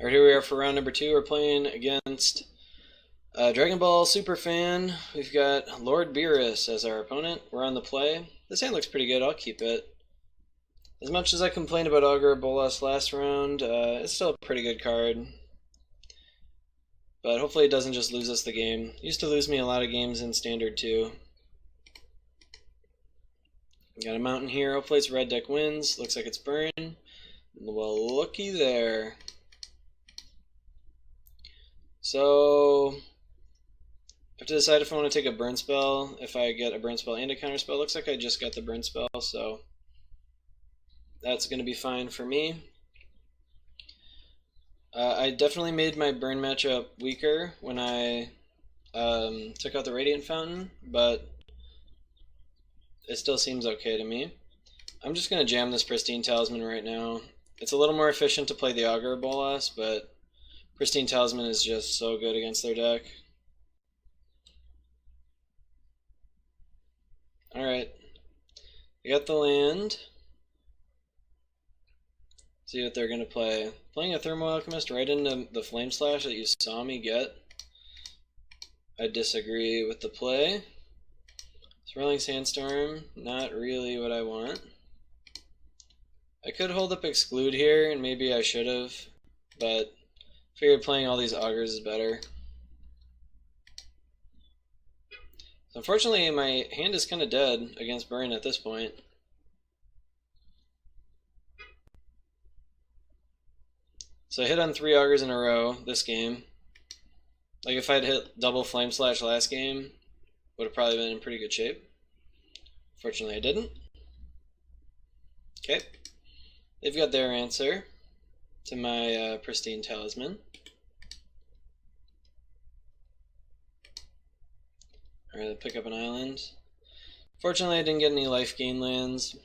Alright, here we are for round number 2. We're playing against Dragon Ball Superfan. We've got Lord Beerus as our opponent. We're on the play. This hand looks pretty good. I'll keep it. As much as I complained about Augur Bolas last round, it's still a pretty good card. But hopefully it doesn't just lose us the game. It used to lose me a lot of games in Standard too. Got a mountain here. Hopefully it's red deck wins. Looks like it's burn. Well, looky there. So, I have to decide if I want to take a burn spell, if I get a burn spell and a counter spell. Looks like I just got the burn spell, so that's going to be fine for me. I definitely made my burn matchup weaker when I took out the Radiant Fountain, but it still seems okay to me. I'm just going to jam this Pristine Talisman right now. It's a little more efficient to play the Augur Bolas, but Pristine Talisman is just so good against their deck. Alright. I got the land. See what they're going to play. Playing a Thermo Alchemist right into the Flame Slash that you saw me get. I disagree with the play. Swirling Sandstorm, not really what I want. I could hold up Exclude here, and maybe I should have, but figured playing all these Augurs is better. So unfortunately, my hand is kind of dead against Burn at this point. So I hit on 3 Augurs in a row this game. Like if I'd hit double Flame Slash last game, would have probably been in pretty good shape. Fortunately, I didn't. Okay. They've got their answer to my Pristine Talisman. Alright, I'll pick up an island. Fortunately, I didn't get any life gain lands.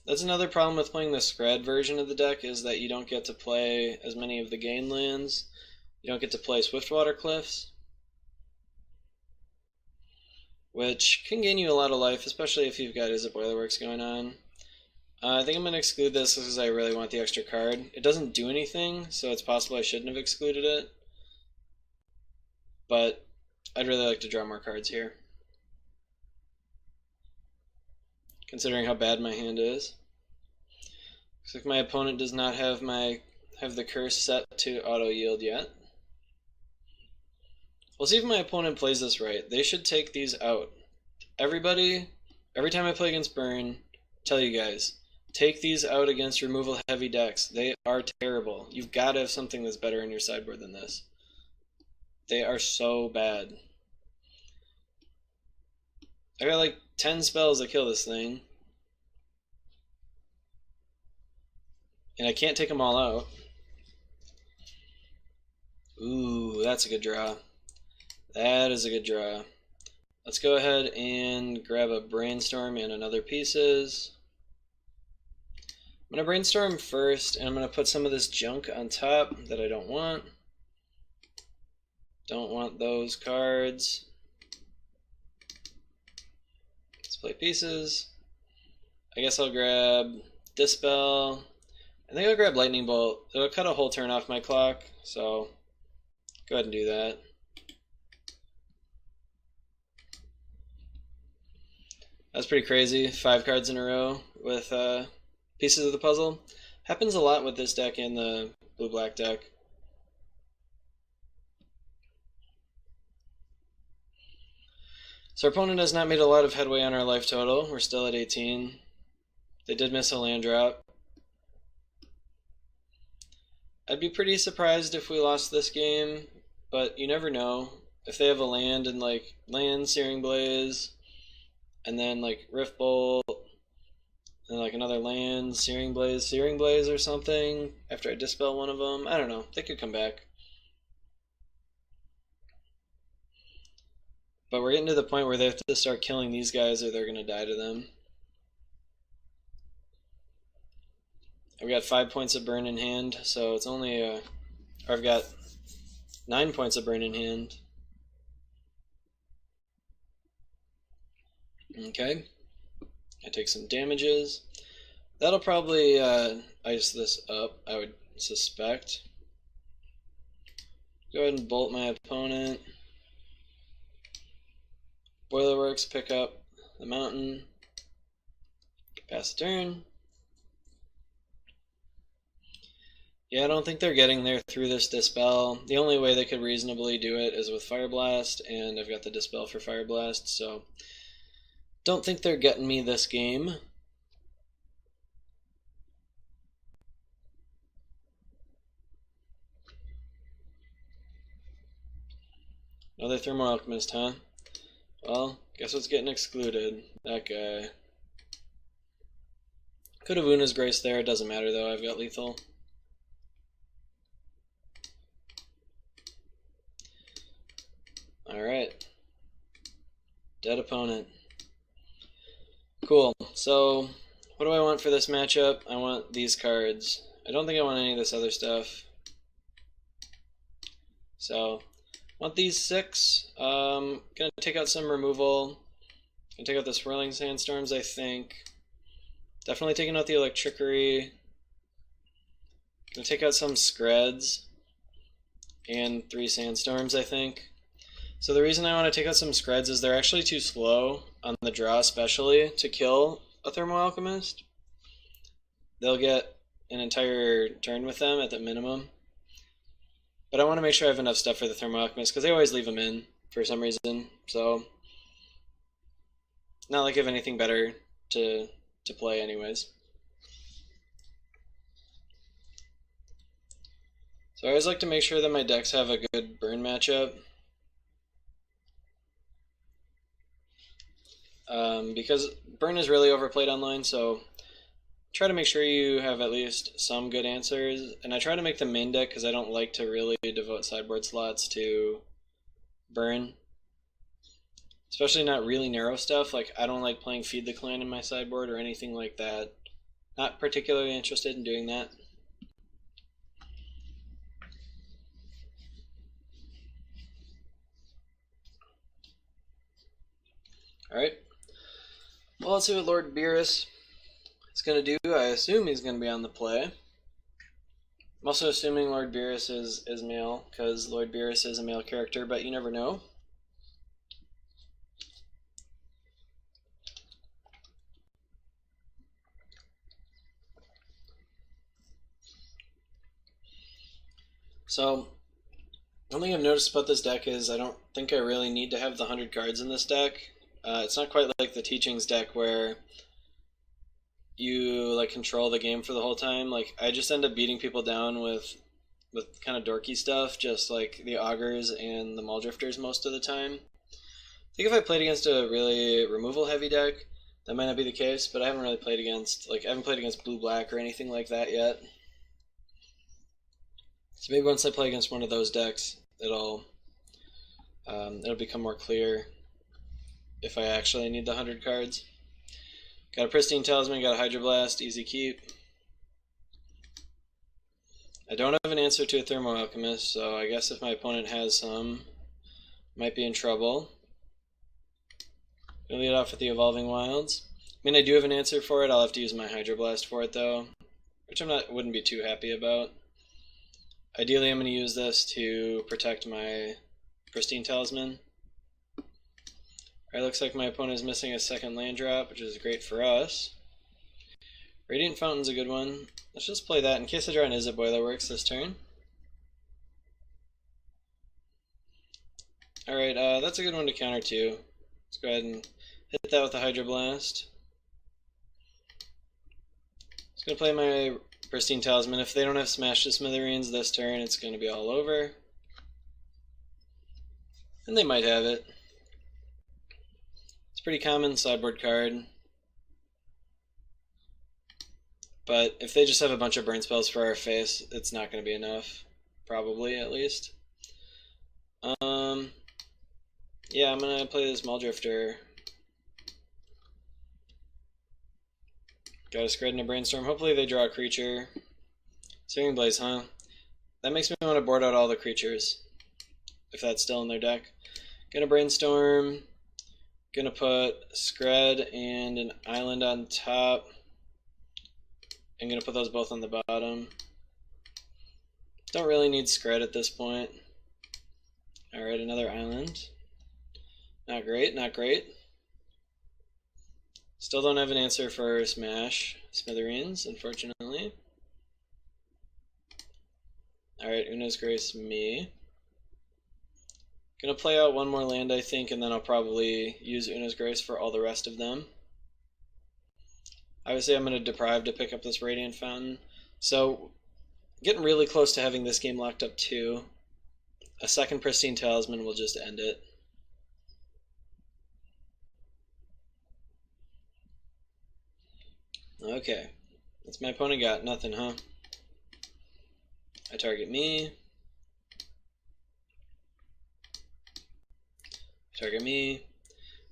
That's another problem with playing the Scred version of the deck, is that you don't get to play as many of the gain lands. You don't get to play Swiftwater Cliffs, which can gain you a lot of life, especially if you've got Is It Boilerworks going on. I think I'm going to exclude this because I really want the extra card. It doesn't do anything, so it's possible I shouldn't have excluded it. But I'd really like to draw more cards here, considering how bad my hand is. Looks like my opponent does not have the curse set to auto yield yet. We'll see if my opponent plays this right. They should take these out. Everybody, every time I play against Burn, tell you guys, take these out against removal heavy decks. They are terrible. You've got to have something that's better in your sideboard than this. They are so bad. I got like 10 spells that kill this thing, and I can't take them all out. Ooh, that's a good draw. That is a good draw. Let's go ahead and grab a Brainstorm and another Pieces. I'm going to Brainstorm first, and I'm going to put some of this junk on top that I don't want. Don't want those cards. Let's play Pieces. I guess I'll grab Dispel. I think I'll grab Lightning Bolt. It'll cut a whole turn off my clock, so go ahead and do that. That's pretty crazy. 5 cards in a row with Pieces of the Puzzle. Happens a lot with this deck and the blue-black deck. So our opponent has not made a lot of headway on our life total. We're still at 18. They did miss a land drop. I'd be pretty surprised if we lost this game, but you never know. If they have a land and like land, Searing Blaze, and then like Rift Bolt, and like another land, Searing Blaze or something, after I dispel one of them, I don't know. They could come back. But we're getting to the point where they have to start killing these guys or they're going to die to them. I've got 5 points of burn in hand, so it's only or I've got 9 points of burn in hand. Okay, I take some damages. That'll probably ice this up, I would suspect. Go ahead and bolt my opponent. Boilerworks, pick up the mountain. Pass the turn. Yeah, I don't think they're getting there through this Dispel. The only way they could reasonably do it is with Fire Blast, and I've got the Dispel for Fire Blast, so don't think they're getting me this game. Another Thermal Alchemist, huh? Well, guess what's getting excluded? That guy. Could have Una's Grace there, it doesn't matter though, I've got lethal. Alright. Dead opponent. Cool, so what do I want for this matchup? I want these cards. I don't think I want any of this other stuff. So, want these 6. Gonna take out some removal. Gonna take out the Swirling Sandstorms, I think. Definitely taking out the Electrickery. Gonna take out some Screds. And 3 Sandstorms, I think. So the reason I want to take out some Screds is they're actually too slow, on the draw especially, to kill a Thermal Alchemist. They'll get an entire turn with them at the minimum. But I want to make sure I have enough stuff for the Thermal Alchemist, because they always leave them in for some reason. So, not like I have anything better to play anyways. So I always like to make sure that my decks have a good burn matchup. Because burn is really overplayed online, so try to make sure you have at least some good answers. And I try to make the main deck because I don't like to really devote sideboard slots to burn. Especially not really narrow stuff, like I don't like playing Feed the Clan in my sideboard or anything like that. Not particularly interested in doing that. Alright. Well, let's see what Lord Beerus is going to do. I assume he's going to be on the play. I'm also assuming Lord Beerus is male, because Lord Beerus is a male character, but you never know. So, one thing I've noticed about this deck is I don't think I really need to have the 100 cards in this deck. It's not quite like the Teachings deck where you like control the game for the whole time. Like I just end up beating people down with kind of dorky stuff, just like the Augurs and the Muldrifters most of the time. I think if I played against a really removal heavy deck, that might not be the case, but I haven't really played against, like I haven't played against blue-black or anything like that yet. So maybe once I play against one of those decks, it'll become more clear if I actually need the 100 cards. Got a Pristine Talisman, got a Hydroblast, easy keep. I don't have an answer to a Thermo Alchemist, so I guess if my opponent has some, might be in trouble. Gonna lead off with the Evolving Wilds. I mean, I do have an answer for it. I'll have to use my Hydroblast for it though, which wouldn't be too happy about. Ideally, I'm going to use this to protect my Pristine Talisman. Alright, looks like my opponent is missing a second land drop, which is great for us. Radiant Fountain's a good one. Let's just play that in case I draw an Izzet Boilerworks this turn. Alright, that's a good one to counter too. Let's go ahead and hit that with a Hydroblast. Just going to play my Pristine Talisman. If they don't have Smash to Smithereens this turn, it's going to be all over. And they might have it. Pretty common sideboard card, but if they just have a bunch of burn spells for our face, it's not going to be enough, probably at least. Yeah, I'm going to play this Muldrifter. Got a Scred and a Brainstorm. Hopefully they draw a creature. Searing Blaze, huh? That makes me want to board out all the creatures, if that's still in their deck. Gonna Brainstorm. Gonna put Scred and an island on top. I'm gonna put those both on the bottom. Don't really need Scred at this point. Alright, another island. Not great, not great. Still don't have an answer for Smash Smithereens, unfortunately. Alright, Una's Grace me. Gonna play out one more land, I think, and then I'll probably use Una's Grace for all the rest of them. Obviously, I'm gonna deprive to pick up this Radiant Fountain. So, getting really close to having this game locked up too. A second Pristine Talisman will just end it. Okay, what's my opponent got? Nothing, huh? I target me. Target me.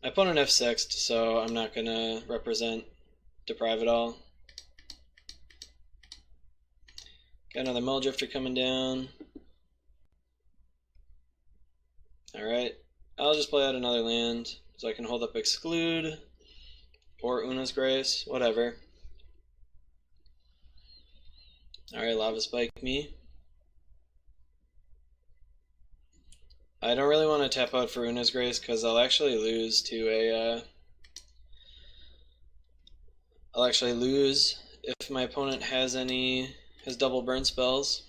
My opponent F6'd, so I'm not gonna represent deprive at all. Got another Mulldrifter coming down. Alright, I'll just play out another land so I can hold up Exclude or Una's Grace, whatever. Alright, Lava Spike me. I don't really want to tap out for Una's Grace because I'll actually lose to a... I'll actually lose if my opponent has double burn spells.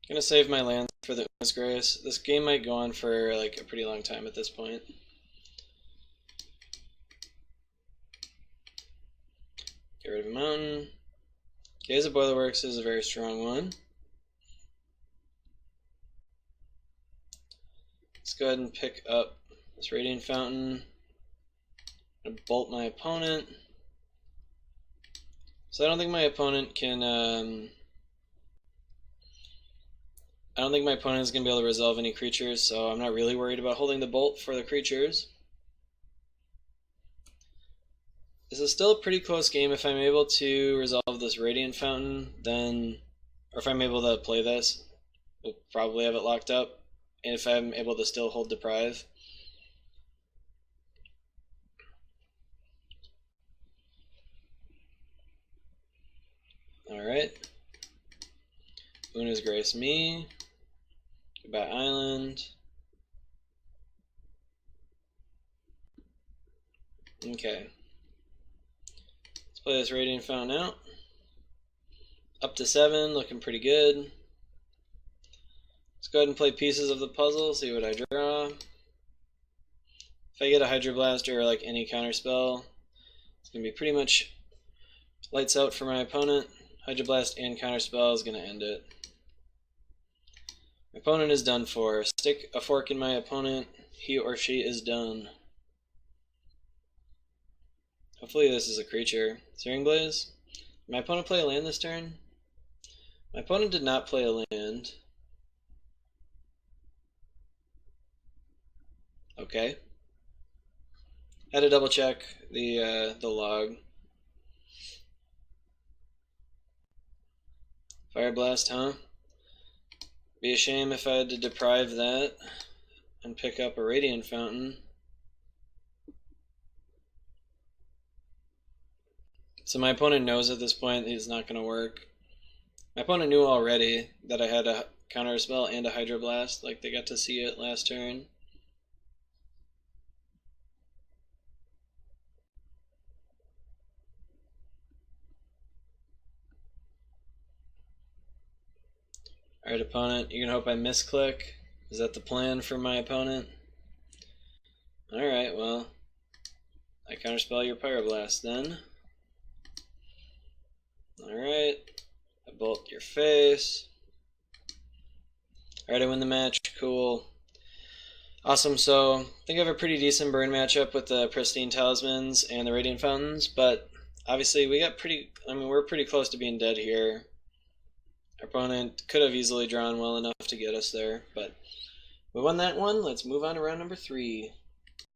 Gonna save my lands for the Una's Grace. This game might go on for like a pretty long time at this point. Get rid of a mountain. Gaze of Boilerworks is a very strong one. Let's go ahead and pick up this Radiant Fountain. I'm gonna bolt my opponent. So I don't think my opponent can I don't think my opponent is going to be able to resolve any creatures, so I'm not really worried about holding the bolt for the creatures. This is still a pretty close game. If I'm able to resolve this Radiant Fountain, then, or if I'm able to play this, we'll probably have it locked up. And if I'm able to still hold Deprive. Alright. Una's Grace me. Goodbye Island. Okay. Let's play this Radiant Fountain out. Up to 7, looking pretty good. Let's go ahead and play pieces of the puzzle, see what I draw. If I get a Hydroblast or like any counterspell, it's going to be pretty much lights out for my opponent. Hydroblast and counterspell is going to end it. My opponent is done for. Stick a fork in my opponent. He or she is done. Hopefully this is a creature. Searing Blaze. Did my opponent play a land this turn? My opponent did not play a land. Okay. Had to double check the log. Fire Blast, huh? Be a shame if I had to deprive that and pick up a Radiant Fountain. So my opponent knows at this point it's not going to work. My opponent knew already that I had a counter spell and a Hydroblast, like they got to see it last turn. Alright, opponent, you can hope I misclick. Is that the plan for my opponent? Alright, well, I counterspell your Pyroblast then. Alright, I bolt your face. Alright, I win the match, cool. Awesome, so I think I have a pretty decent burn matchup with the Pristine Talismans and the Radiant Fountains, but obviously we're pretty close to being dead here. Our opponent could have easily drawn well enough to get us there, but we won that one. Let's move on to round number 3.